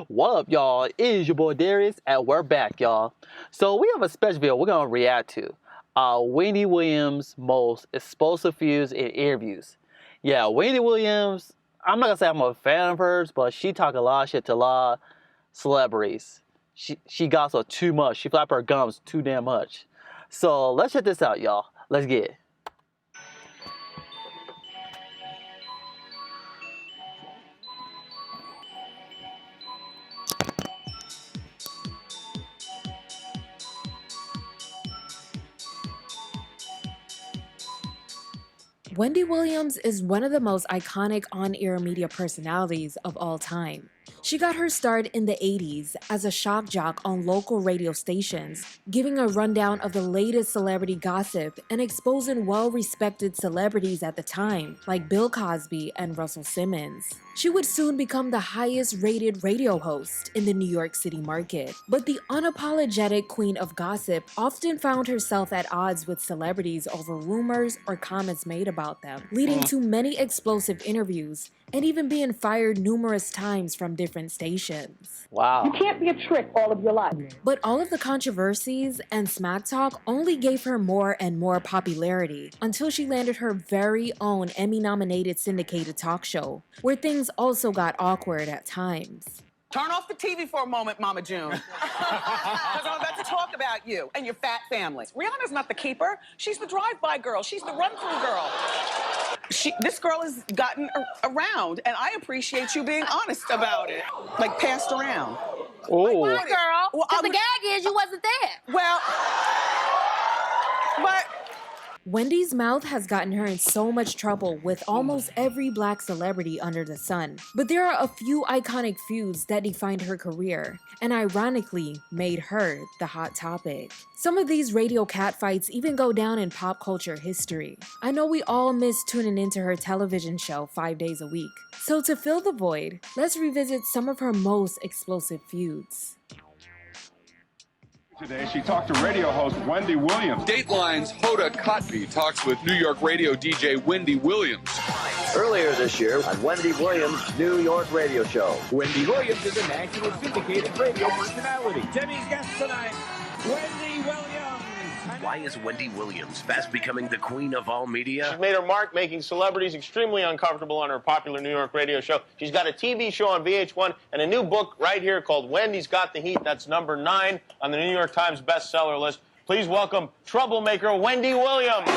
What up, y'all? It is your boy Darius, and we're back, y'all. So we have a special video we're gonna react to. Wendy Williams' most explosive feuds in interviews. Yeah, Wendy Williams. I'm not gonna say I'm a fan of hers, but she talk a lot of shit to a lot of celebrities. She gossip too much. She flap her gums too damn much. So let's check this out, y'all. Let's get it. Wendy Williams is one of the most iconic on-air media personalities of all time. She got her start in the 80s as a shock jock on local radio stations, giving a rundown of the latest celebrity gossip and exposing well-respected celebrities at the time, like Bill Cosby and Russell Simmons. She would soon become the highest-rated radio host in the New York City market. But the unapologetic queen of gossip often found herself at odds with celebrities over rumors or comments made about them, leading to many explosive interviews and even being fired numerous times from different stations. Wow. You can't be a trick all of your life. But all of the controversies and smack talk only gave her more and more popularity until she landed her very own Emmy-nominated syndicated talk show, where things also got awkward at times. Turn off the TV for a moment, Mama June. Because I'm about to talk about you and your fat family. Rihanna's not the keeper. She's the drive-by girl. She's the run-through girl. This girl has gotten around, and I appreciate you being honest about it. Like, passed around. Oh. Like, why, girl? Well, Because the gag is you wasn't there. Well, but... Wendy's mouth has gotten her in so much trouble with almost every black celebrity under the sun. But there are a few iconic feuds that defined her career, and ironically made her the hot topic. Some of these radio catfights even go down in pop culture history. I know we all miss tuning into her television show 5 days a week. So to fill the void, let's revisit some of her most explosive feuds. Today, she talked to radio host Wendy Williams. Dateline's Hoda Kotb talks with New York radio DJ WendyWilliams. Earlier this year on Wendy Williams' New York radio show. Wendy Williams is a national syndicated radio personality. Demi's guest tonight, Wendy Williams. Why is Wendy Williams fast becoming the queen of all media? She's made her mark making celebrities extremely uncomfortable on her popular New York radio show. She's got a TV show on VH1 and a new book right here called Wendy's Got the Heat. That's number 9 on the New York Times bestseller list. Please welcome troublemaker Wendy Williams.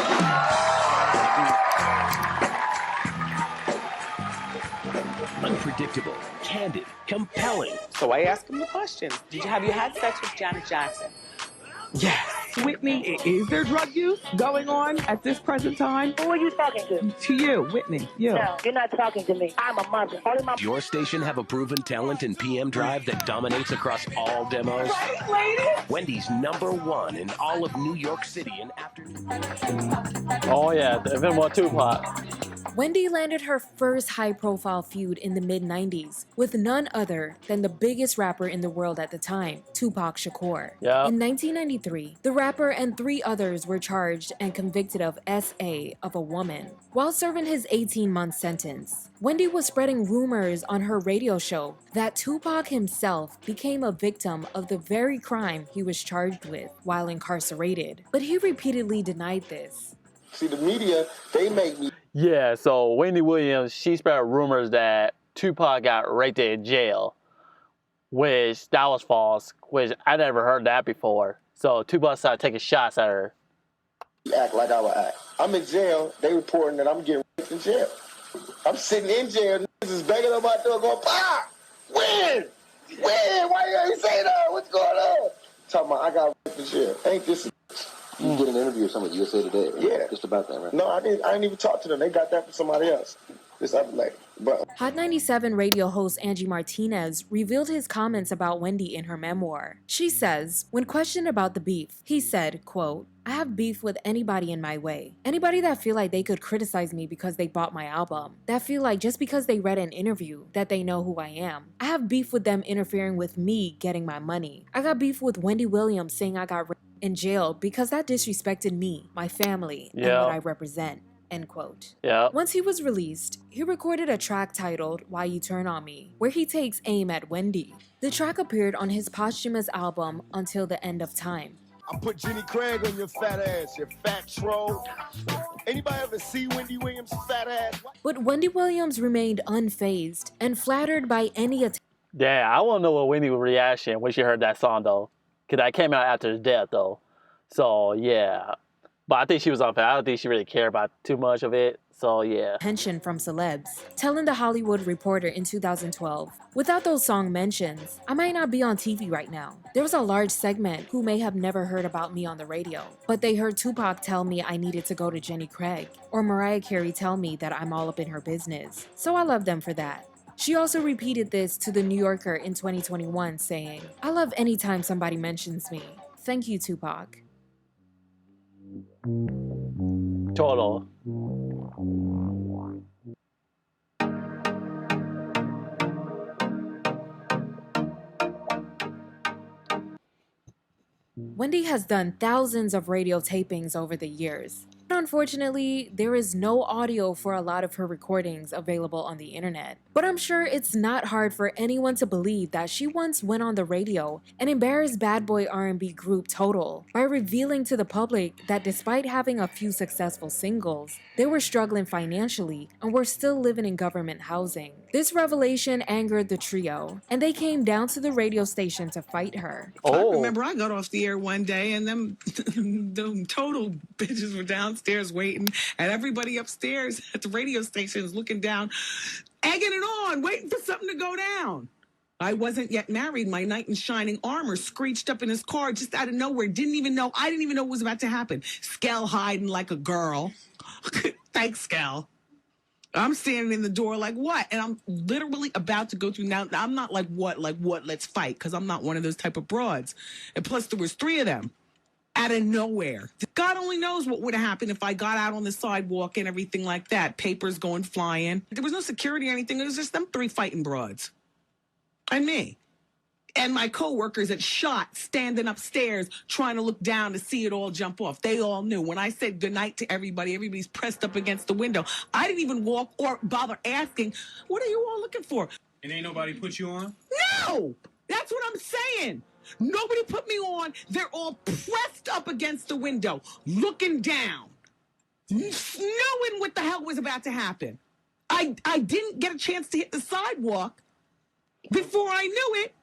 Unpredictable, candid, compelling. So I asked him the question. Have you had sex with Janet Jackson? Yes. Whitney, is there drug use going on at this present time? Who are you talking to? To you, Whitney. You. No, you're not talking to me. I'm a mother. Your station have a proven talent in PM Drive that dominates across all demos? Right, lady? Wendy's #1 in all of New York City in afternoon. Oh yeah, the Venmo Tupac. Wendy landed her first high-profile feud in the mid-90s with none other than the biggest rapper in the world at the time, Tupac Shakur. Yeah. In 1993, the rapper and 3 others were charged and convicted of SA of a woman. While serving his 18-month sentence, Wendy was spreading rumors on her radio show that Tupac himself became a victim of the very crime he was charged with while incarcerated. But he repeatedly denied this. See, the media, they make me... Yeah, so Wendy Williams, she spread rumors that Tupac got raped in jail, which that was false, which I never heard that before. So Tupac started taking shots at her. Act like I would act. I'm in jail, they reporting that I'm getting raped in jail. I'm sitting in jail, niggas is banging on my door going, "Pa! When? Why you ain't say that? What's going on?" Talking about I got raped in jail. Ain't this... You did an interview with somebody USA Today, right? Yeah. Just about that, right? No, I didn't even talk to them. They got that from somebody else. This other lady. But Hot 97 radio host Angie Martinez revealed his comments about Wendy in her memoir. She says, when questioned about the beef, he said, quote, "I have beef with anybody in my way. Anybody that feel like they could criticize me because they bought my album. That feel like just because they read an interview that they know who I am. I have beef with them interfering with me getting my money. I got beef with Wendy Williams saying I got in jail because that disrespected me, my family, and what I represent." end quote. Yeah. Once he was released, he recorded a track titled Why You Turn On Me, where he takes aim at Wendy. The track appeared on his posthumous album Until the End of Time. I put Jenny Craig on your fat ass, you fat troll. Anybody ever see Wendy Williams' fat ass? But Wendy Williams remained unfazed and flattered by any attempt. Yeah, I want to know what Wendy's reaction when she heard that song, though. Because that came out after his death, though. So, yeah. But I think she was unfair. I don't think she really cared about too much of it. So, yeah. Attention from celebs, telling The Hollywood Reporter in 2012, without those song mentions, I might not be on TV right now. There was a large segment who may have never heard about me on the radio, but they heard Tupac tell me I needed to go to Jenny Craig, or Mariah Carey tell me that I'm all up in her business. So I love them for that. She also repeated this to The New Yorker in 2021, saying, I love anytime somebody mentions me. Thank you, Tupac. Total. Wendy has done thousands of radio tapings over the years. Unfortunately, there is no audio for a lot of her recordings available on the internet. But I'm sure it's not hard for anyone to believe that she once went on the radio and embarrassed bad boy R&B group Total by revealing to the public that despite having a few successful singles, they were struggling financially and were still living in government housing. This revelation angered the trio, and they came down to the radio station to fight her. I remember I got off the air one day and them Total bitches were downstairs waiting, and everybody upstairs at the radio station is looking down, egging it on, waiting for something to go down. I wasn't yet married. My knight in shining armor screeched up in his car just out of nowhere. I didn't even know what was about to happen. Skell hiding like a girl. Thanks, Skell. I'm standing in the door like, what? And I'm literally about to go through. Now, I'm not like, what, let's fight, because I'm not one of those type of broads. And plus, there was 3 of them out of nowhere. God only knows what would have happened if I got out on the sidewalk and everything like that. Papers going flying. There was no security or anything. It was just them 3 fighting broads. And me. And my coworkers at SHOT standing upstairs trying to look down to see it all jump off. They all knew. When I said goodnight to everybody, everybody's pressed up against the window. I didn't even walk or bother asking, what are you all looking for? And ain't nobody put you on? No! That's what I'm saying. Nobody put me on. They're all pressed up against the window, looking down, knowing what the hell was about to happen. I didn't get a chance to hit the sidewalk before I knew it.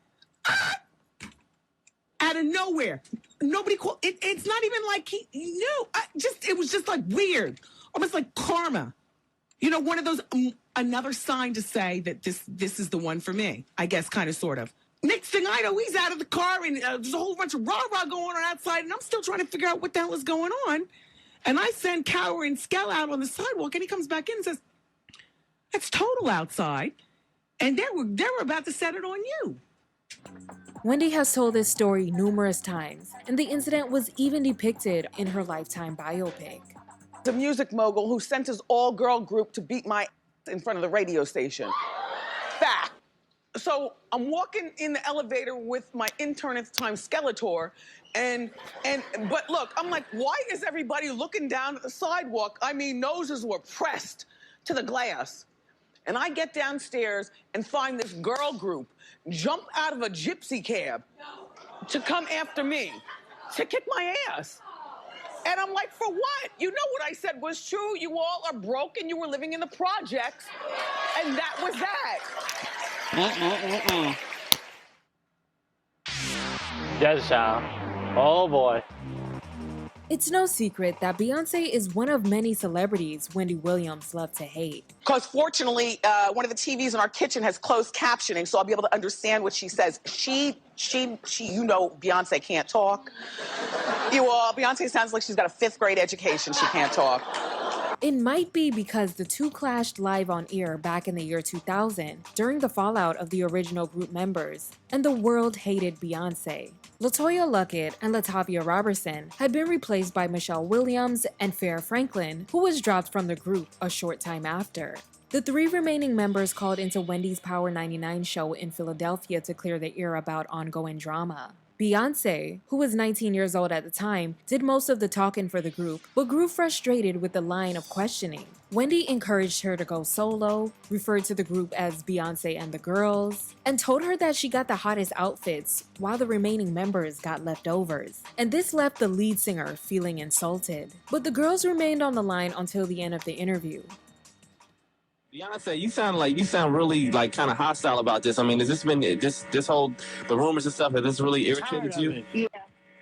Out of nowhere. Nobody called. It's not even like he knew. It was just like weird. Almost like karma. You know, one of those, another sign to say that this is the one for me. I guess, kind of, sort of. Next thing I know, he's out of the car and there's a whole bunch of rah-rah going on outside, and I'm still trying to figure out what the hell is going on. And I send Cower and Skell out on the sidewalk, and he comes back in and says, it's Total outside. And they were about to set it on you. Wendy has told this story numerous times, and the incident was even depicted in her Lifetime biopic. The music mogul who sent his all-girl group to beat my ass in front of the radio station. Fact. So I'm walking in the elevator with my intern at the time, Skeletor, but look, I'm like, why is everybody looking down at the sidewalk? I mean, noses were pressed to the glass. And I get downstairs and find this girl group jump out of a gypsy cab to come after me, to kick my ass. And I'm like, for what? You know what I said was true. You all are broke and you were living in the projects. And that was that. Yes, child. Oh, boy. It's no secret that Beyonce is one of many celebrities Wendy Williams loved to hate. Because fortunately, one of the TVs in our kitchen has closed captioning, so I'll be able to understand what she says. She, you know, Beyonce can't talk. Beyonce sounds like she's got a 5th grade education. She can't talk. It might be because the two clashed live on air back in the year 2000 during the fallout of the original group members, and the world hated Beyonce. LaToya Luckett and Latavia Robertson had been replaced by Michelle Williams and Farrah Franklin, who was dropped from the group a short time after. The 3 remaining members called into Wendy's Power 99 show in Philadelphia to clear the air about ongoing drama. Beyonce, who was 19 years old at the time, did most of the talking for the group, but grew frustrated with the line of questioning. Wendy encouraged her to go solo, referred to the group as Beyonce and the Girls, and told her that she got the hottest outfits while the remaining members got leftovers. And this left the lead singer feeling insulted. But the girls remained on the line until the end of the interview. Beyonce, you sound really kind of hostile about this. I mean, has this been this whole the rumors and stuff? Has this really irritated you? Yeah.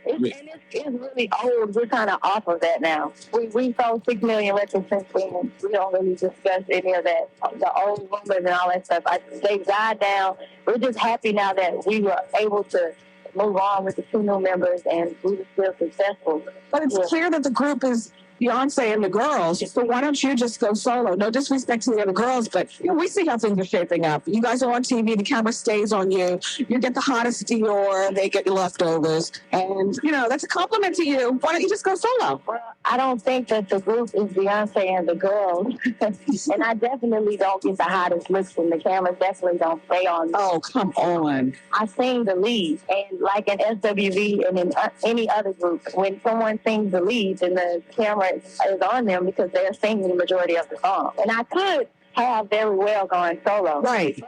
It's really old. We're kind of off of that now. We sold 6 million records since then. We don't really discuss any of that. The old rumors and all that stuff. They've died down. We're just happy now that we were able to move on with the 2 new members and we were still successful. But it's clear that the group is Beyonce and the Girls, so why don't you just go solo? No disrespect to the other girls, but we see how things are shaping up. You guys are on TV, the camera stays on you. You get the hottest Dior, they get your leftovers, and that's a compliment to you. Why don't you just go solo? Well, I don't think that the group is Beyonce and the Girls, and I definitely don't get the hottest looks, and the cameras definitely don't stay on me. Oh, come on. I sing the lead, and like in SWV and in any other group, when someone sings the lead, then the camera is on them because they're singing the majority of the song. And I could have very well gone solo. Right.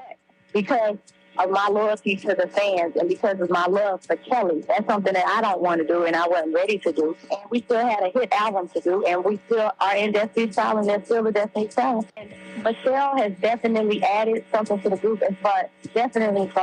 Because of my loyalty to the fans and because of my love for Kelly. That's something that I don't want to do and I wasn't ready to do. And we still had a hit album to do and we still are in Destiny's Child and they're still a Destiny's Child. And Michelle has definitely added something to the group as far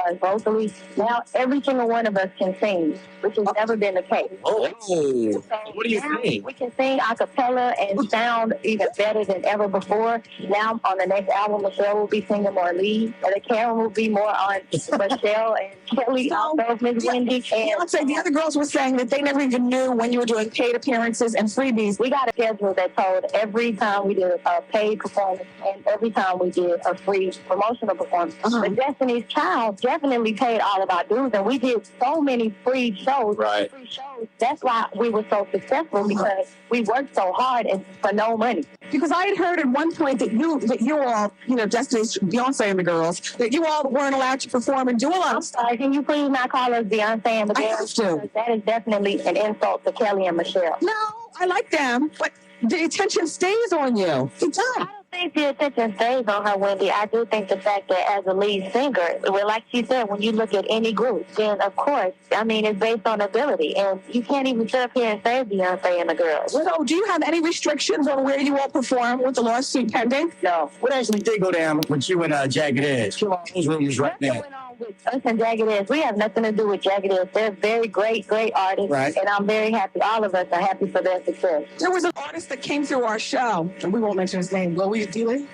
as vocally. Now every single one of us can sing, which has never been the case. Oh, so what do you think? We can sing a cappella and sound even better than ever before. Now on the next album, Michelle will be singing more lead, and the camera will be more on Michelle and Kelly, also Miss Wendy. And Beyonce, the other girls were saying that they never even knew when you were doing paid appearances and freebies. We got a schedule that told every time we did a paid performance and every time we did a free promotional performance. But Destiny's Child definitely paid all of our dues, and we did so many free shows. Right. Free shows. That's why we were so successful because we worked so hard and for no money. Because I had heard at one point that you all, Destiny's, Beyonce and the Girls, that you all weren't allowed to perform and do a lot of stuff. Sorry, can you please not call us Beyonce and the Girls? I have to. Because that is definitely an insult to Kelly and Michelle. No, I like them, but the attention stays on you. It does. I don't think the attention stays on her, Wendy. I do think the fact that as a lead singer, well, like she said, when you look at any group, then of course, it's based on ability. And you can't even sit up here and say Beyonce and the Girls. So do you have any restrictions on where you all perform with the lawsuit pending? No. What actually did go down with you and Jagged Edge? Kill all those rumors right now. With us and Jagged Edge, we have nothing to do with Jagged Edge. They're very great artists, right. And I'm very happy. All of us are happy for their success. There was an artist that came through our show, and we won't mention his name, will we, D-Lee?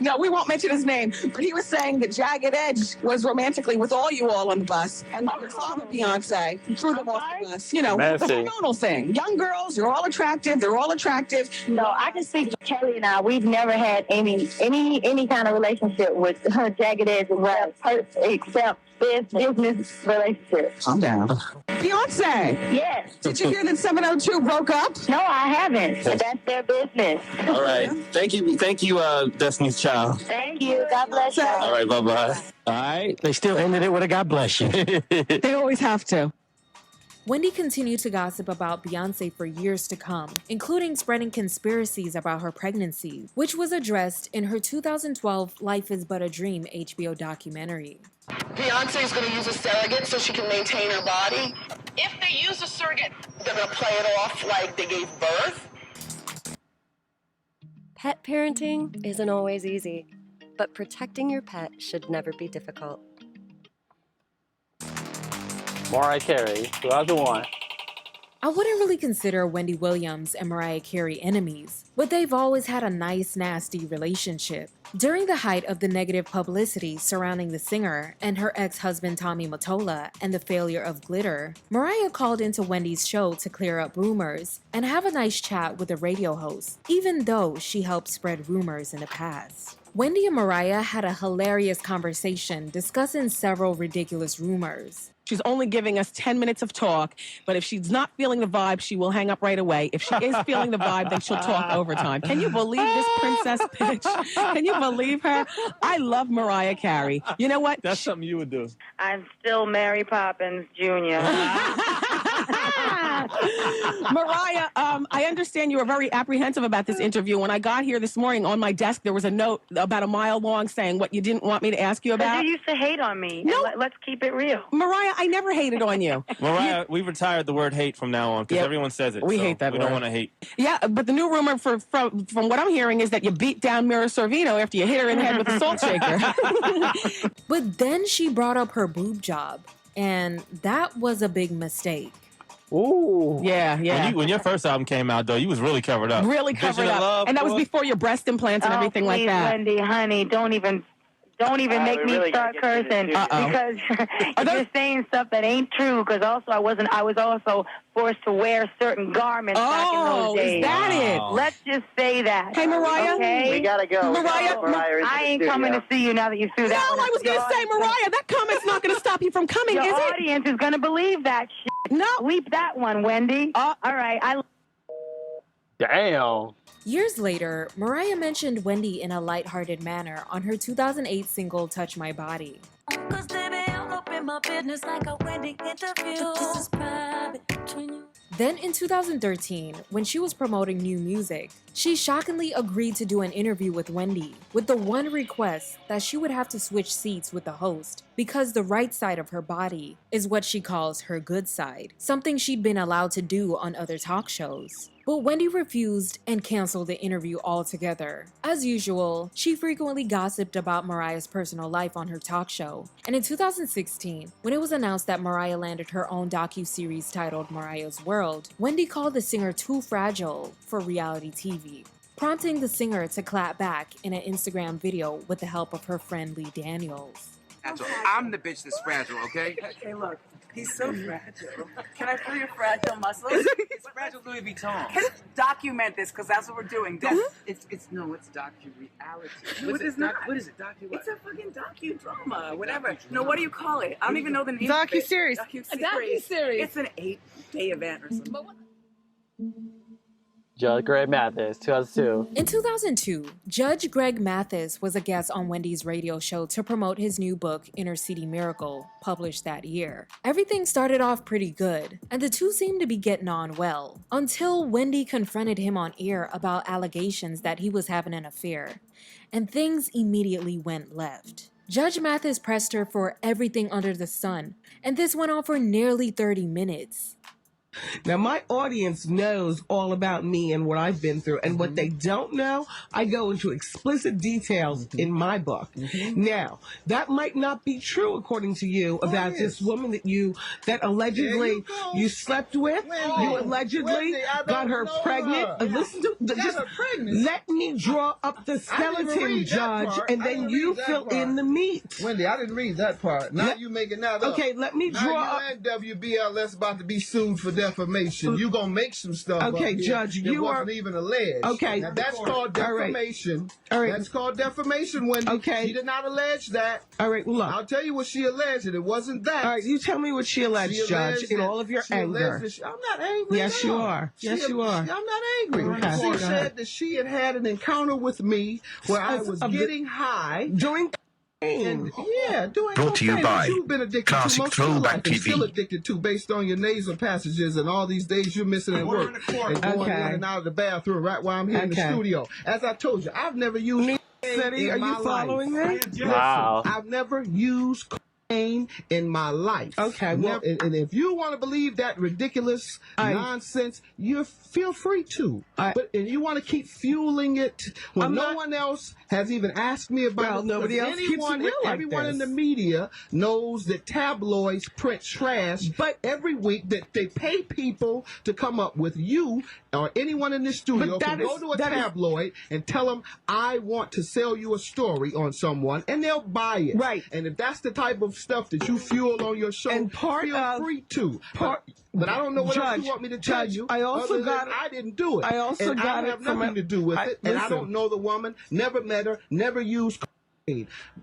No, we won't mention his name, but he was saying that Jagged Edge was romantically with all you all on the bus, and your father, Beyonce, threw them off the bus. The hormonal thing. Young girls, you're all attractive, they're all attractive. No, I can speak for Kelly and I. We've never had any kind of relationship with her Jagged Edge except business relationship. Calm down. Beyonce! Yes. Did you hear that 702 broke up? No, I haven't. But that's their business. All right. Thank you, Destiny's Child. Thank you. God bless you. All right, bye-bye. All right. They still ended it with a God bless you. They always have to. Wendy continued to gossip about Beyonce for years to come, including spreading conspiracies about her pregnancy, which was addressed in her 2012 Life is But a Dream HBO documentary. Beyonce's going to use a surrogate so she can maintain her body. If they use a surrogate, they're going to play it off like they gave birth. Pet parenting isn't always easy, but protecting your pet should never be difficult. Mariah Carey, who are the one. I wouldn't really consider Wendy Williams and Mariah Carey enemies, but they've always had a nice, nasty relationship. During the height of the negative publicity surrounding the singer and her ex-husband Tommy Mottola and the failure of Glitter, Mariah called into Wendy's show to clear up rumors and have a nice chat with the radio host, even though she helped spread rumors in the past. Wendy and Mariah had a hilarious conversation discussing several ridiculous rumors. She's only giving us 10 minutes of talk, but if she's not feeling the vibe, she will hang up right away. If she is feeling the vibe, then she'll talk overtime. Can you believe this princess bitch? Can you believe her? I love Mariah Carey. You know what? That's something you would do. I'm still Mary Poppins Jr. Mariah, I understand you were very apprehensive about this interview. When I got here this morning, on my desk, there was a note about a mile long saying what you didn't want me to ask you about. You used to hate on me. No. Let's keep it real. Mariah, I never hated on you. Mariah, we retired the word hate from now on because everyone says it. We hate that We word. don't want to hate. Yeah, but the new rumor from what I'm hearing is that you beat down Mira Sorvino after you hit her in the head with a salt shaker. But then she brought up her boob job, and that was a big mistake. Ooh. Yeah. When your first album came out, though, you was really covered up. Really covered up. And that was before your breast implants and everything like that. Wendy, honey, don't even make me start cursing because you're saying stuff that ain't true. Because also I was also forced to wear certain garments back in those days. Is that it? Let's just say that. Hey, Mariah. Okay? We gotta go. Mariah, I ain't coming to see you now that you threw that one. I was going to say, Mariah, that comment's not going to stop you from coming, Your is it? audience is going to believe that shit. No. Bleep that one, Wendy. All right. Damn. Years later, Mariah mentioned Wendy in a lighthearted manner on her 2008 single Touch My Body. Cause baby, I'll open my business like a Wendy interview. This is private between you. Then in 2013, when she was promoting new music, she shockingly agreed to do an interview with Wendy, with the one request that she would have to switch seats with the host because the right side of her body is what she calls her good side, something she'd been allowed to do on other talk shows. But Wendy refused and canceled the interview altogether. As usual, she frequently gossiped about Mariah's personal life on her talk show. And in 2016, when it was announced that Mariah landed her own docu-series titled Mariah's World, Wendy called the singer too fragile for reality TV, prompting the singer to clap back in an Instagram video with the help of her friend Lee Daniels. I'm the bitch that's fragile, okay? Okay, look. He's so fragile. Can I feel your fragile muscles? It's fragile Louis Vuitton. Document this, because that's what we're doing. It's docu-reality. What is it? Docu? It's a fucking docudrama, whatever. No, what do you call it? I don't even know the name. Docu-series. A docu-series. It's an 8-day event or something. Judge Greg Mathis, 2002. In 2002, Judge Greg Mathis was a guest on Wendy's radio show to promote his new book, Inner City Miracle, published that year. Everything started off pretty good, and the two seemed to be getting on well, until Wendy confronted him on air about allegations that he was having an affair, and things immediately went left. Judge Mathis pressed her for everything under the sun, and this went on for nearly 30 minutes. Now, my audience knows all about me and what I've been through, and what they don't know, I go into explicit details in my book. Now, that might not be true, according to you, about this woman that allegedly you slept with. You allegedly got her pregnant. Listen to let me draw up the skeleton, Judge, and then you fill in the meat. Wendy, I didn't read that part. Now you making that up. Okay, let me draw up. And WBLS about to be sued for defamation. You gonna make some stuff up Okay, here Judge, that you wasn't are even alleged. Okay, now that's called defamation. All right. That's called defamation, Wendy. Okay, she did not allege that. All right, look, I'll tell you what she alleged, and it wasn't that. All right, you tell me what she alleged, Judge, in all of your anger. I'm not angry. Yes, you are. Yes, you are. I'm not angry. Okay. She said that she had an encounter with me where I was getting high during. And, doing Brought to you by you've been addicted Classic to most of your Throwback life and TV. still addicted to based on your nasal passages and all these days you're missing at work and going in and out of the bathroom right while I'm here in the studio. As I told you, I've never used City, are you following me? Wow. I've never used cocaine in my life. Okay, well, and if you want to believe that ridiculous nonsense, you feel free to. But and you want to keep fueling it when no one else has even asked me about it. Nobody else keeps it real like everyone this. in the media knows that tabloids print trash, but every week that they pay people to come up with you or anyone in this studio to go to a tabloid and tell them, I want to sell you a story on someone, and they'll buy it. Right. And if that's the type of stuff that you fuel on your show, feel free to. But I don't know what else you want me to tell you. I also got it. I didn't do it. I also and got I it have from nothing to do with it. And I listen. don't know the woman, never met her, never used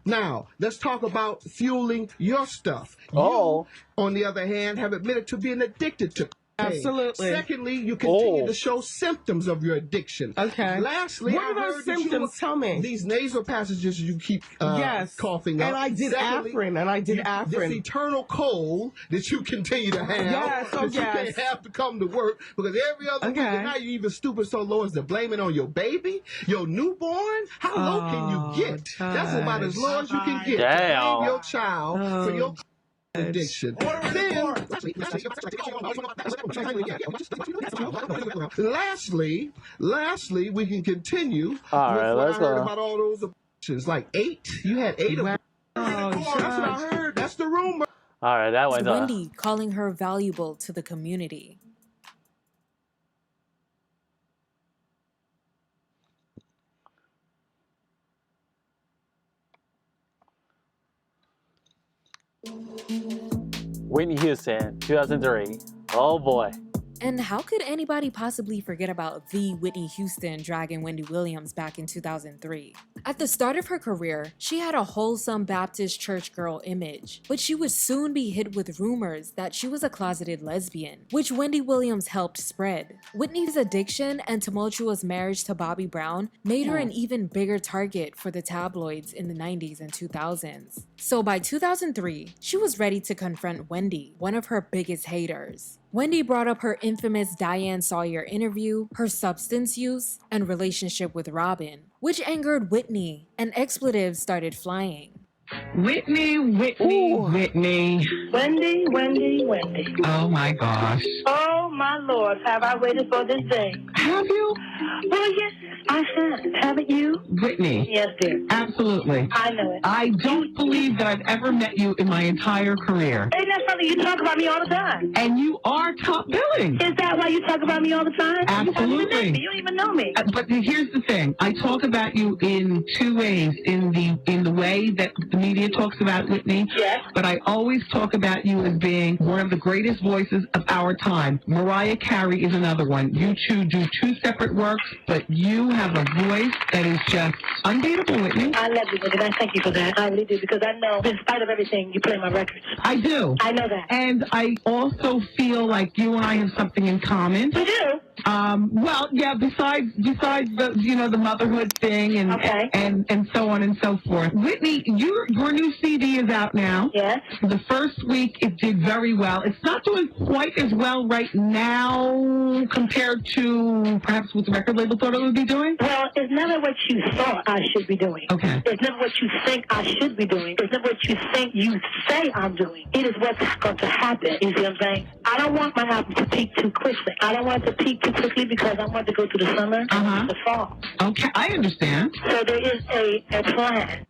Now, let's talk about fueling your stuff. Oh. You, on the other hand, have admitted to being addicted to Absolutely. Secondly, you continue to show symptoms of your addiction. Okay. Lastly, what I are those heard that symptoms? Tell me. These nasal passages you keep coughing up. And I did Afrin, and I did Afrin. This eternal cold that you continue to have. Yes, that you can't have to come to work because every other week, and now you're even stupid so low as to blame it on your baby, your newborn. How low can you get? That's about as low as you can get. Damn. To blame your child for your addiction. Then, lastly, we can continue. All right, with what let's I heard go. about all those addictions. Like 8. You had 8 of them. That's what I heard. That's the rumor. All right, that was Wendy calling her valuable to the community. Whitney Houston, 2003. Oh boy. And how could anybody possibly forget about the Whitney Houston dragging Wendy Williams back in 2003? At the start of her career, she had a wholesome Baptist church girl image, but she would soon be hit with rumors that she was a closeted lesbian, which Wendy Williams helped spread. Whitney's addiction and tumultuous marriage to Bobby Brown made her an even bigger target for the tabloids in the 90s and 2000s. So by 2003, she was ready to confront Wendy, one of her biggest haters. Wendy brought up her infamous Diane Sawyer interview, her substance use, and relationship with Robin, which angered Whitney, and expletives started flying. Whitney. Wendy. Oh my gosh. Oh my Lord, have I waited for this day? Have you? Well, yes, I have. Haven't you? Whitney. Yes, dear. Absolutely. I know it. I don't believe that I've ever met you in my entire career. Ain't that something you talk about me all the time? And you are top billing. Is that why you talk about me all the time? Absolutely. You don't even know me. But here's the thing. I talk about you in two ways. In the way that the media talks about Whitney. Yes. But I always talk about you as being one of the greatest voices of our time. Mariah Carey is another one. You two do two separate works, but you have a voice that is just unbeatable, Whitney. I love you, Wendy. I thank you for that. I really do, because I know, in spite of everything, you play my records. I do. I know that. And I also feel like you and I have something in common. We do. Well, yeah, besides the motherhood thing and so on and so forth. Whitney, your new CD is out now. Yes. The first week it did very well. It's not doing quite as well right now compared to perhaps what the record label thought it would be doing. Well, it's never what you thought I should be doing. Okay. It's never what you think I should be doing. It's never what you think you say I'm doing. It is what's going to happen. You see what I'm saying? I don't want my album to peak too quickly. I don't want it to peak too quickly because I want to go through the summer and the fall. Okay, I understand. So there is a plan.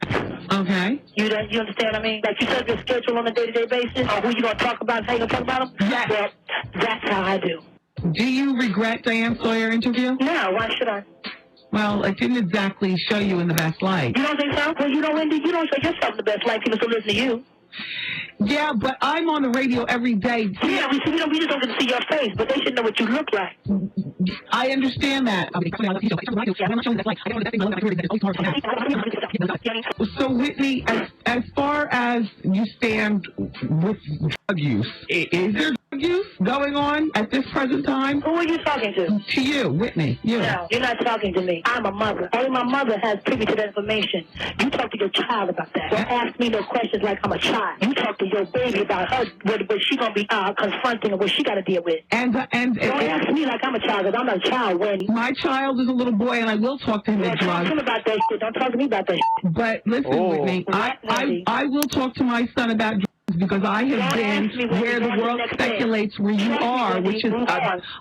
Okay. You understand what I mean? Like you set your schedule on a day-to-day basis, or who you going to talk about, how you going to talk about them? Yes. Well, that's how I do. Do you regret Diane Sawyer interview? No, why should I? Well, it didn't exactly show you in the best light. You don't think so? Well, Wendy, you don't show yourself in the best light. People still listen to you. Yeah, but I'm on the radio every day. Yeah, we just don't get to see your face, but they should know what you look like. I understand that. So, Whitney, as far as you stand with drug use, is there drug use going on at this present time? Who are you talking to? To you, Whitney. You. No, you're not talking to me. I'm a mother. Only my mother has privy to that information. You talk to your child about that. Don't ask me no questions like I'm a child. You talk to your baby about her, what she gonna be confronting and what she got to deal with. And don't ask me like I'm a child, because I'm not a child, Wendy. My child is a little boy, and I will talk to him about drugs. Talk to him about that shit. Don't talk to me about that shit. But listen, Whitney, I will talk to my son about drugs because I have been where the world speculates where you are, which is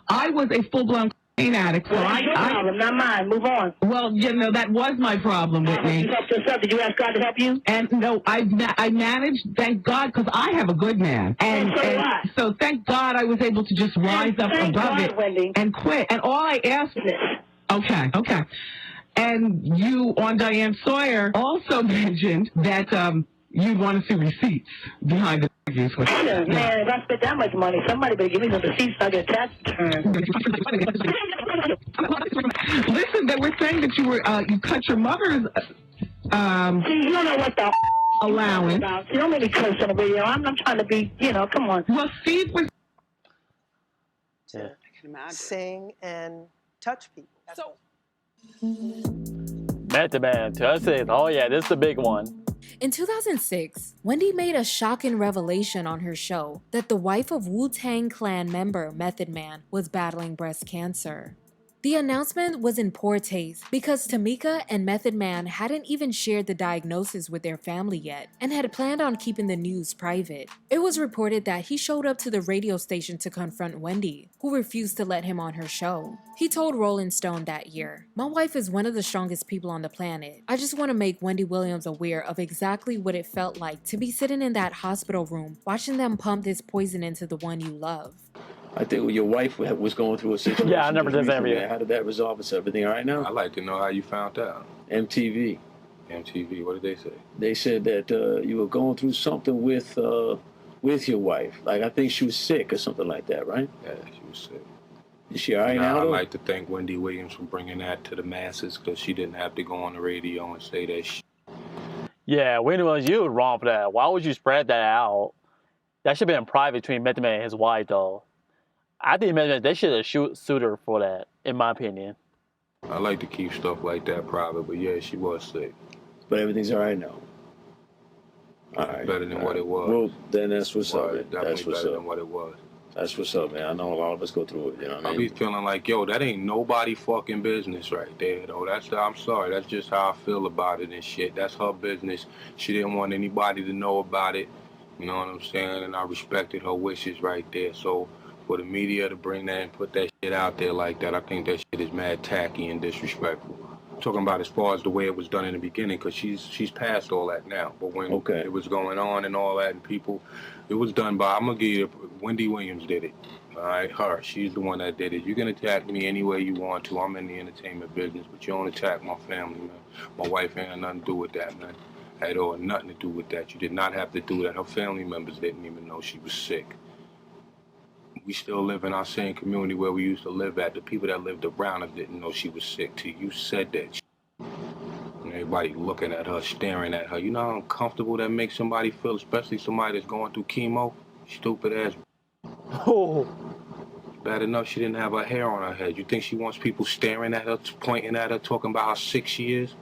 I was a full-blown addict. So That's your problem, not mine. Move on. Well, that was my problem, Whitney. You helped yourself. Did you ask God to help you? And no, I managed, thank God, because I have a good man. And so thank God I was able to just rise up above it and quit. And all I asked... Okay. And you, on Diane Sawyer, also mentioned that you'd want to see receipts behind the use. Man, if I spent that much money, somebody better give me some receipts so I get a tax return. Listen, they were saying that you cut your mother's See, you don't know what the allowance. You don't make me curse on the video. I'm not trying to be, come on. Well, Steve was sing and touch people. So, Method Man, that's it. Oh yeah, this is the big one. In 2006, Wendy made a shocking revelation on her show that the wife of Wu-Tang Clan member Method Man was battling breast cancer. The announcement was in poor taste because Tamika and Method Man hadn't even shared the diagnosis with their family yet and had planned on keeping the news private. It was reported that he showed up to the radio station to confront Wendy, who refused to let him on her show. He told Rolling Stone that year, "My wife is one of the strongest people on the planet. I just want to make Wendy Williams aware of exactly what it felt like to be sitting in that hospital room watching them pump this poison into the one you love." I think your wife was going through a situation. Yeah, I never did that video. How did that resolve itself? Everything all right now? I'd like to know how you found out. MTV. MTV, what did they say? They said that you were going through something with your wife. Like, I think she was sick or something like that, right? Yeah, she was sick. Is she all right now? I'd like to thank Wendy Williams for bringing that to the masses because she didn't have to go on the radio and say that shit. Yeah, Wendy Williams, you were wrong for that. Why would you spread that out? That should have been private between Method Man and his wife, though. I think they should have sued her for that, in my opinion. I like to keep stuff like that private, but yeah, she was sick. But everything's all right now. All right. Better than what it was. Well, then that's what's up. Definitely better than what it was. That's what's up, man. I know a lot of us go through it, you know what I mean? I be feeling like, yo, that ain't nobody fucking business right there, though. I'm sorry. That's just how I feel about it and shit. That's her business. She didn't want anybody to know about it. You know what I'm saying? And I respected her wishes right there. So for the media to bring that and put that shit out there like that, I think that shit is mad tacky and disrespectful. I'm talking about as far as the way it was done in the beginning, because she's past all that now. But when it was going on and all that, and people, it was done by, I'm going to give you, Wendy Williams did it. All right, her. She's the one that did it. You can attack me any way you want to. I'm in the entertainment business, but you don't attack my family, man. My wife ain't had nothing to do with that, man. Had all nothing to do with that. You did not have to do that. Her family members didn't even know she was sick. We still live in our same community where we used to live at. The people that lived around us didn't know she was sick till you said that shit. And everybody looking at her, staring at her. You know how uncomfortable that makes somebody feel, especially somebody that's going through chemo? Stupid ass. Oh. Bad enough she didn't have her hair on her head. You think she wants people staring at her, pointing at her, talking about how sick she is?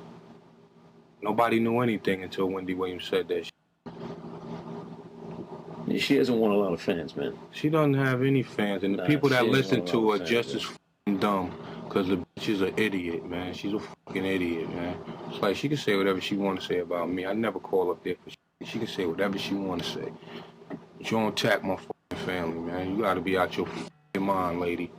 Nobody knew anything until Wendy Williams said that shit. She hasn't won a lot of fans, man. She doesn't have any fans, and the people that listen to her just as f***ing dumb, because the bitch is an idiot, man. She's a fucking idiot, man. It's like she can say whatever she want to say about me. I never call up there for shit. She can say whatever she want to say. But you don't attack my fucking family, man. You got to be out your fucking mind, lady.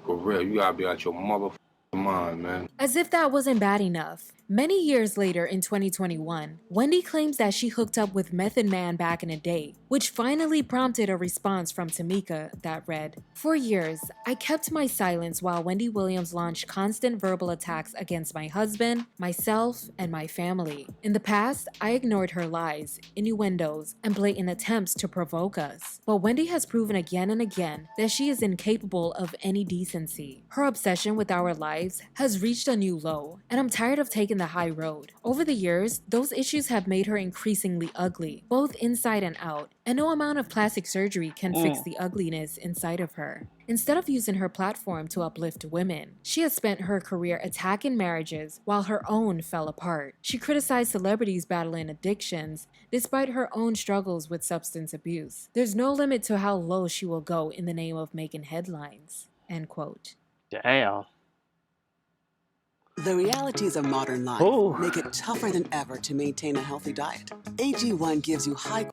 For real, you got to be out your motherfucking mind, man. As if that wasn't bad enough, many years later in 2021, Wendy claims that she hooked up with Method Man back in the day, which finally prompted a response from Tamika that read, "For years, I kept my silence while Wendy Williams launched constant verbal attacks against my husband, myself, and my family. In the past, I ignored her lies, innuendos, and blatant attempts to provoke us. But Wendy has proven again and again that she is incapable of any decency. Her obsession with our lives has reached a new low, and I'm tired of taking the high road. Over the years, those issues have made her increasingly ugly, both inside and out, and no amount of plastic surgery can fix the ugliness inside of her. Instead of using her platform to uplift women, she has spent her career attacking marriages while her own fell apart. She criticized celebrities battling addictions despite her own struggles with substance abuse. There's no limit to how low she will go in the name of making headlines." End quote. Damn. The realities of modern life make it tougher than ever to maintain a healthy diet. AG1 gives you high...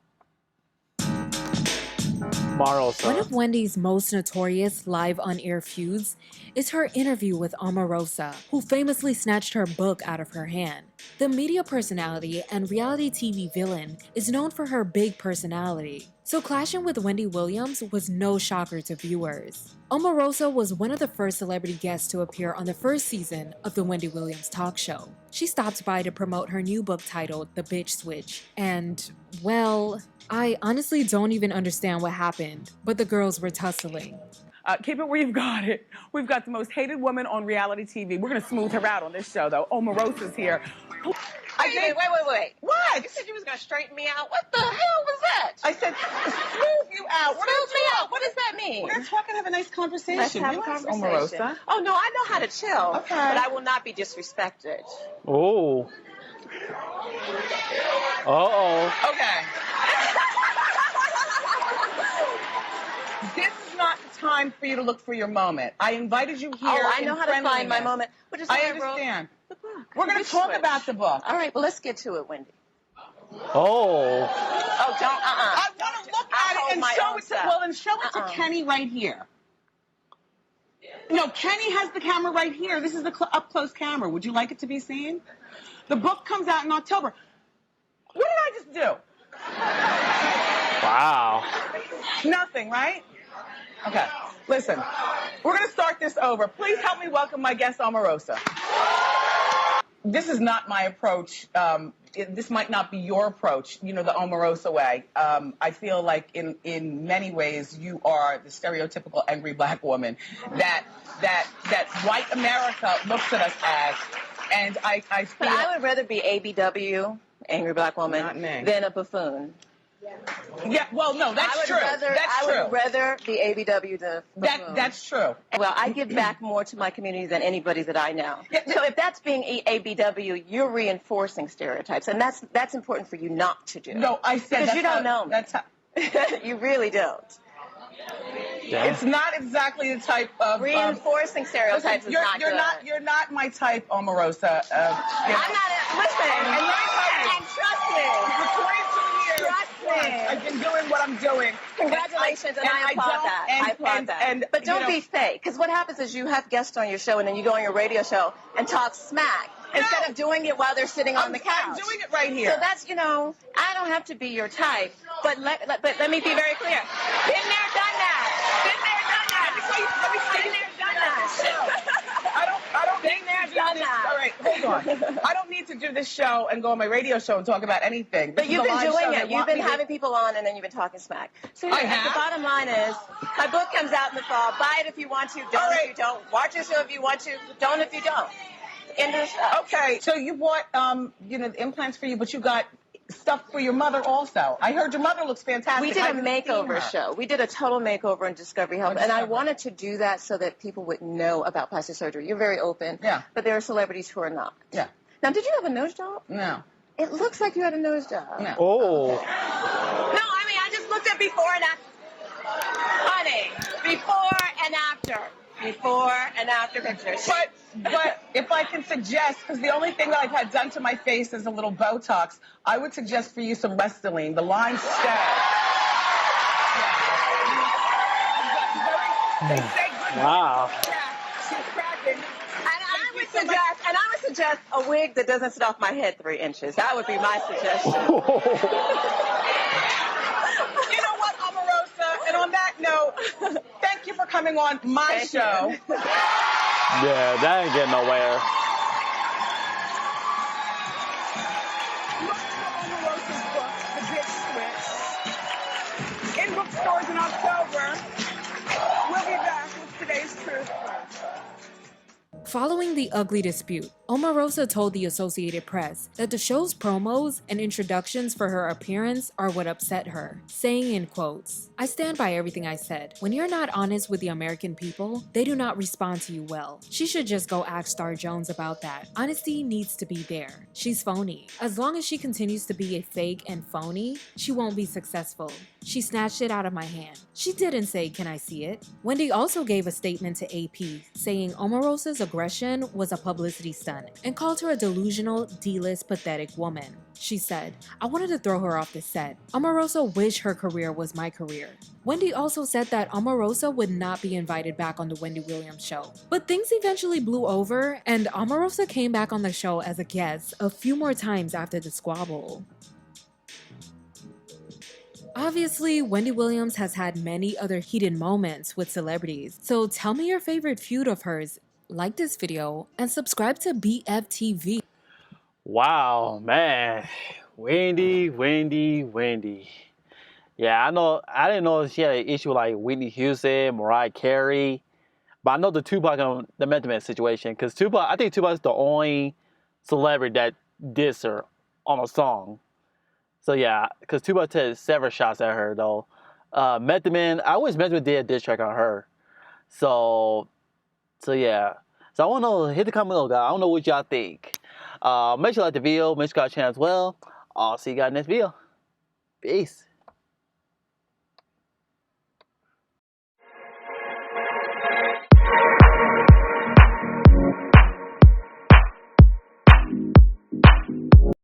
One of Wendy's most notorious live on-air feuds is her interview with Omarosa, who famously snatched her book out of her hand. The media personality and reality TV villain is known for her big personality, so clashing with Wendy Williams was no shocker to viewers. Omarosa was one of the first celebrity guests to appear on the first season of the Wendy Williams talk show. She stopped by to promote her new book titled The Bitch Switch, and, well, I honestly don't even understand what happened, but the girls were tussling. Keep it where you've got it. We've got the most hated woman on reality TV. We're going to smooth her out on this show, though. Omarosa's here. did. Wait. What? You said you was going to straighten me out. What the hell was that? I said, smooth you out. Smooth me out. What does that mean? We're going to talk and have a nice conversation. Let's have a Relax, conversation. Omarosa. Oh, no, I know how to chill. Okay. But I will not be disrespected. Oh. Uh-oh. Okay. This is not the time for you to look for your moment. I invited you here. Oh, I know in how to find my friendliness. moment. Which is I why wrote understand. the book. We're going to talk about the book. All right, well, let's get to it, Wendy. Oh. Oh, don't, I want to look at it and show it to, well, and show it to Kenny right here. No, Kenny has the camera right here. This is the up-close camera. Would you like it to be seen? The book comes out in October. What did I just do? Wow. Nothing, right? Okay. Listen, we're going to start this over. Please help me welcome my guest, Omarosa. This is not my approach. This might not be your approach, you know, the Omarosa way. I feel like in many ways you are the stereotypical angry black woman that white America looks at us as. And I feel... But I would rather be ABW, angry black woman, than a buffoon. Yeah, well, no, that's true. I would rather be ABW than a buffoon. That's true. Well, I give back more to my community than anybody that I know. So if that's being ABW, you're reinforcing stereotypes, and that's important for you not to do. No, I said because you don't know me. That's how... You really don't. Yeah. It's not exactly the type of reinforcing stereotypes. Listen, you're not my type, Omarosa. I'm not. Listen, and let me tell you, and trust me. For 22 years, trust me. I've been doing what I'm doing. Congratulations, and I applaud that. I applaud that. But don't be fake, because what happens is you have guests on your show, and then you go on your radio show and talk smack. Instead of doing it while they're sitting on the couch. I'm doing it right here. So that's, you know, I don't have to be your type, but let me be very clear. Been there, done that. Been there, done that. Been there, done that. I don't Been there, done that. All right, hold on. I don't need to do this show and go on my radio show and talk about anything. But you've been doing it. You've been having people on, and then you've been talking smack. So the bottom line is, my book comes out in the fall. Buy it if you want to. Don't if you don't. Watch your show if you want to. Don't if you don't. End of the show. Okay, so you bought, the implants for you, but you got stuff for your mother also. I heard your mother looks fantastic. We did a makeover show. We did a total makeover on Discovery Health, and I wanted to do that so that people would know about plastic surgery. You're very open, but there are celebrities who are not. Yeah. Now, did you have a nose job? No. It looks like you had a nose job. No. Oh. No, I mean, I just looked at before and after. Honey, before and after. Before and after pictures. But if I can suggest, because the only thing that I've had done to my face is a little Botox, I would suggest for you some Restylane. The lines stay. Wow. She's cracking. And I would suggest a wig that doesn't sit off my head 3 inches. That would be my suggestion. You know what, Omarosa? And on that note, thank you for coming on my show. Yeah, that ain't getting nowhere. Look for Omarosa's book, The Bitch Switch. In bookstores in October. We'll be back with today's truth. Following the ugly dispute, Omarosa told the Associated Press that the show's promos and introductions for her appearance are what upset her, saying in quotes, "I stand by everything I said. When you're not honest with the American people, they do not respond to you well. She should just go ask Star Jones about that. Honesty needs to be there. She's phony. As long as she continues to be a fake and phony, she won't be successful. She snatched it out of my hand." She didn't say, "Can I see it?" Wendy also gave a statement to AP, saying Omarosa's aggression was a publicity stunt and called her a delusional, D-list, pathetic woman. She said, "I wanted to throw her off the set. Omarosa wished her career was my career." Wendy also said that Omarosa would not be invited back on the Wendy Williams show. But things eventually blew over, and Omarosa came back on the show as a guest a few more times after the squabble. Obviously, Wendy Williams has had many other heated moments with celebrities, so tell me your favorite feud of hers. Like this video and subscribe to BFTV. Wow, man. Wendy. Yeah, I didn't know she had an issue with like Whitney Houston, Mariah Carey. But I know the Tupac and the Method Man situation. Because I think Tupac is the only celebrity that diss her on a song. So yeah, because Tuba took several shots at her though. Method Man, I wish Method Man did a diss track on her. So yeah. So I want to know, hit the comment below, guys. I don't know what y'all think. Make sure you like the video, make sure you got a channel as well. I'll see you guys next video. Peace.